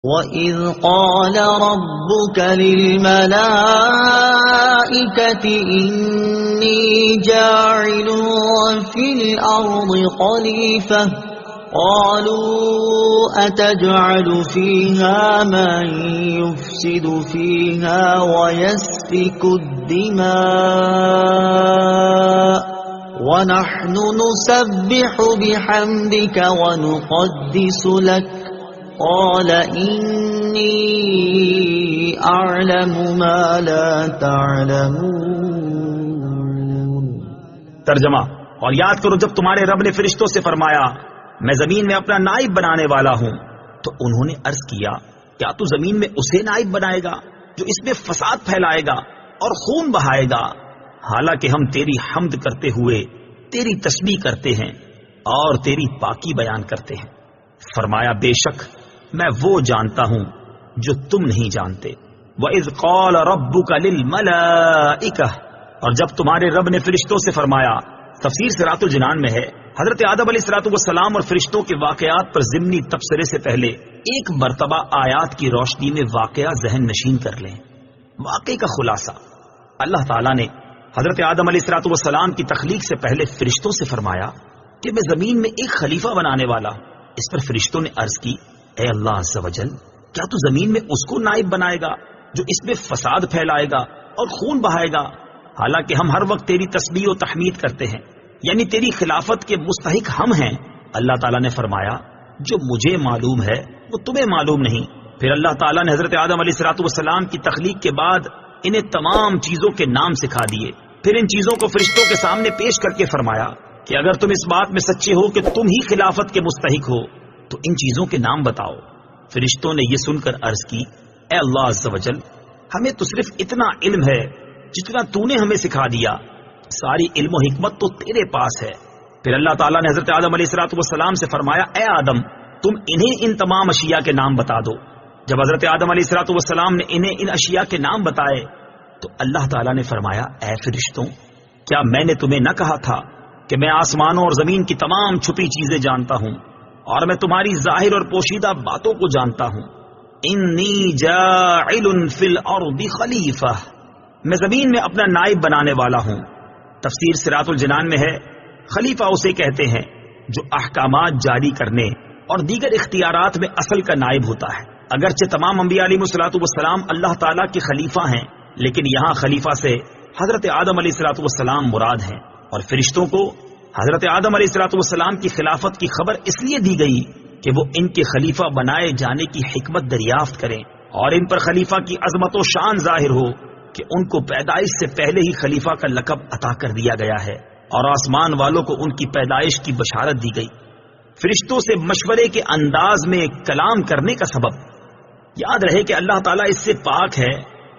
وَإِذْ قَالَ رَبُّكَ لِلْمَلَائِكَةِ إِنِّي جَاعِلٌ فِي الْأَرْضِ خَلِيفَةً قَالُوا أَتَجْعَلُ فِيهَا مَن يُفْسِدُ فِيهَا وَيَسْفِكُ الدِّمَاءَ وَنَحْنُ نُسَبِّحُ بِحَمْدِكَ وَنُقَدِّسُ لَكَ قال انی اعلم ما لا تعلمون۔ ترجمہ: اور یاد کرو جب تمہارے رب نے فرشتوں سے فرمایا میں زمین میں اپنا نائب بنانے والا ہوں، تو انہوں نے عرض کیا کیا تو زمین میں اسے نائب بنائے گا جو اس میں فساد پھیلائے گا اور خون بہائے گا، حالانکہ ہم تیری حمد کرتے ہوئے تیری تسبیح کرتے ہیں اور تیری پاکی بیان کرتے ہیں۔ فرمایا بے شک میں وہ جانتا ہوں جو تم نہیں جانتے۔ وَإِذْ قَالَ رَبُّكَ لِلْمَلَائِكَةِ، اور جب تمہارے رب نے فرشتوں سے فرمایا۔ تفسیر صراط الجنان میں ہے حضرت آدم علیہ السلام اور فرشتوں کے واقعات پر ضمنی تبصرے سے پہلے ایک مرتبہ آیات کی روشنی میں واقعہ ذہن نشین کر لیں۔ واقعے کا خلاصہ: اللہ تعالیٰ نے حضرت آدم علیہ السلام کی تخلیق سے پہلے فرشتوں سے فرمایا کہ میں زمین میں ایک خلیفہ بنانے والا۔ اس پر فرشتوں نے عرض کی اے اللہ عز و جل، کیا تو زمین میں اس کو نائب بنائے گا جو اس میں فساد پھیلائے گا اور خون بہائے گا، حالانکہ ہم ہر وقت تیری تسبیح و تحمید کرتے ہیں، یعنی تیری خلافت کے مستحق ہم ہیں۔ اللہ تعالیٰ نے فرمایا جو مجھے معلوم ہے وہ تمہیں معلوم نہیں۔ پھر اللہ تعالیٰ نے حضرت آدم علیہ السلام کی تخلیق کے بعد انہیں تمام چیزوں کے نام سکھا دیے۔ پھر ان چیزوں کو فرشتوں کے سامنے پیش کر کے فرمایا کہ اگر تم اس بات میں سچے ہو کہ تم ہی خلافت کے مستحق ہو تو ان چیزوں کے نام بتاؤ۔ فرشتوں نے یہ سن کر عرض کی اے اللہ عز و جل، ہمیں تو صرف اتنا علم ہے جتنا تو نے ہمیں سکھا دیا، ساری علم و حکمت تو تیرے پاس ہے۔ پھر اللہ تعالیٰ نے حضرت آدم علیہ السلام سے فرمایا اے آدم، تم انہیں ان تمام اشیاء کے نام بتا دو۔ جب حضرت آدم علیہ السلام نے انہیں ان اشیاء کے نام بتائے تو اللہ تعالیٰ نے فرمایا اے فرشتوں، کیا میں نے تمہیں نہ کہا تھا کہ میں آسمانوں اور زمین کی تمام چھپی چیزیں جانتا ہوں اور میں تمہاری ظاہر اور پوشیدہ باتوں کو جانتا ہوں۔ انی جاعل فی الارض خلیفہ، میں زمین میں اپنا نائب بنانے والا ہوں۔ تفسیر صراط الجنان میں ہے خلیفہ اسے کہتے ہیں جو احکامات جاری کرنے اور دیگر اختیارات میں اصل کا نائب ہوتا ہے۔ اگرچہ تمام انبیاء علیہ السلام اللہ تعالیٰ کے خلیفہ ہیں، لیکن یہاں خلیفہ سے حضرت آدم علیہ السلام مراد ہیں، اور فرشتوں کو حضرت آدم علیہ السلام کی خلافت کی خبر اس لیے دی گئی کہ وہ ان کے خلیفہ بنائے جانے کی حکمت دریافت کریں اور ان پر خلیفہ کی عظمت و شان ظاہر ہو کہ ان کو پیدائش سے پہلے ہی خلیفہ کا لقب عطا کر دیا گیا ہے اور آسمان والوں کو ان کی پیدائش کی بشارت دی گئی۔ فرشتوں سے مشورے کے انداز میں کلام کرنے کا سبب، یاد رہے کہ اللہ تعالیٰ اس سے پاک ہے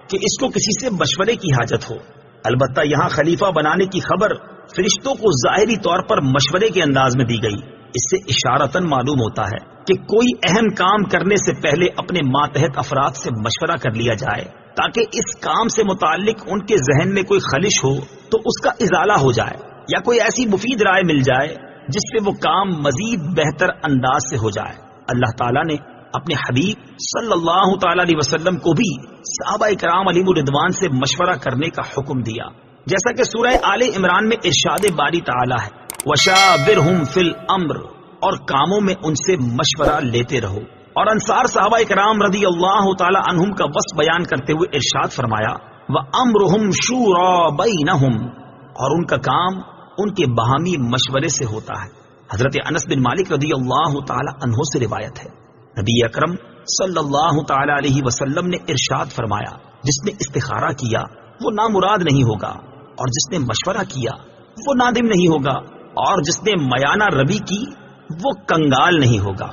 کہ اس کو کسی سے مشورے کی حاجت ہو۔ البتہ یہاں خلیفہ بنانے کی خبر فرشتوں کو ظاہری طور پر مشورے کے انداز میں دی گئی۔ اس سے اشارتاً معلوم ہوتا ہے کہ کوئی اہم کام کرنے سے پہلے اپنے ماتحت افراد سے مشورہ کر لیا جائے تاکہ اس کام سے متعلق ان کے ذہن میں کوئی خلش ہو تو اس کا ازالہ ہو جائے یا کوئی ایسی مفید رائے مل جائے جس سے وہ کام مزید بہتر انداز سے ہو جائے۔ اللہ تعالیٰ نے اپنے حبیب صلی اللہ تعالی علیہ وسلم کو بھی صحابہ کرام علیہ الرضوان سے مشورہ کرنے کا حکم دیا، جیسا کہ سورہ آل عمران میں ارشاد باری تعالی ہے وَشَاوِرْهُمْ فِي الْأَمْرِ، اور کاموں میں ان سے مشورہ لیتے رہو۔ اور انصار صحابہ کرام رضی اللہ تعالی عنہم کا وصف بیان کرتے ہوئے ارشاد فرمایا وَأَمْرُهُمْ شُورَى بَيْنَهُمْ، اور ان کا کام ان کے باہمی مشورے سے ہوتا ہے۔ حضرت انس بن مالک رضی اللہ تعالی عنہ سے روایت ہے نبی اکرم صلی اللہ تعالی علیہ وسلم نے ارشاد فرمایا جس نے استخارہ کیا وہ نامراد نہیں ہوگا، اور جس نے مشورہ کیا وہ نادم نہیں ہوگا، اور جس نے میانہ ربی کی وہ کنگال نہیں ہوگا۔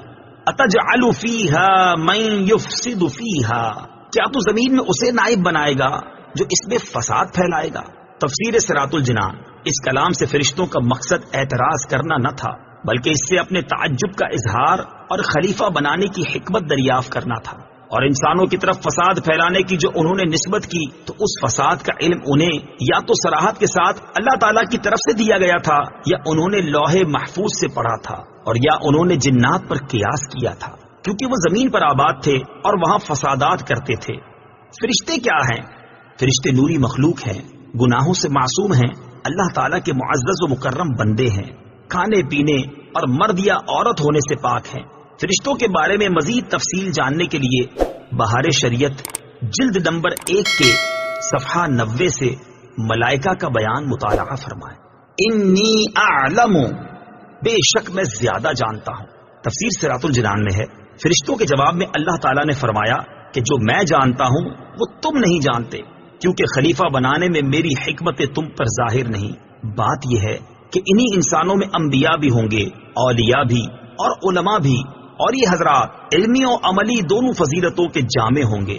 اتجعل فیہا من یفسد فیہا، کیا تو زمین میں اسے نائب بنائے گا جو اس میں فساد پھیلائے گا۔ تفسیر صراط الجنان، اس کلام سے فرشتوں کا مقصد اعتراض کرنا نہ تھا بلکہ اس سے اپنے تعجب کا اظہار اور خلیفہ بنانے کی حکمت دریافت کرنا تھا، اور انسانوں کی طرف فساد پھیلانے کی جو انہوں نے نسبت کی تو اس فساد کا علم انہیں یا تو صراحت کے ساتھ اللہ تعالیٰ کی طرف سے دیا گیا تھا یا انہوں نے لوح محفوظ سے پڑھا تھا، اور یا انہوں نے جنات پر قیاس کیا تھا۔ کیونکہ وہ زمین پر آباد تھے اور وہاں فسادات کرتے تھے۔ فرشتے کیا ہیں؟ فرشتے نوری مخلوق ہیں، گناہوں سے معصوم ہیں، اللہ تعالیٰ کے معزز و مکرم بندے ہیں، کھانے پینے اور مرد یا عورت ہونے سے پاک ہیں۔ فرشتوں کے بارے میں مزید تفصیل جاننے کے لیے بہار شریعت جلد نمبر 1 کے صفحہ 90 سے ملائکہ کا بیان مطالعہ فرمائیں۔ انی اعلم، بے شک میں زیادہ جانتا ہوں۔ تفسیر صراط الجنان میں ہے، فرشتوں کے جواب میں اللہ تعالیٰ نے فرمایا کہ جو میں جانتا ہوں وہ تم نہیں جانتے، کیونکہ خلیفہ بنانے میں میری حکمت تم پر ظاہر نہیں۔ بات یہ ہے کہ انہی انسانوں میں انبیاء بھی ہوں گے، اولیاء بھی اور علماء بھی، اور یہ حضرات علمی و عملی دونوں فضیلتوں کے جامع ہوں گے۔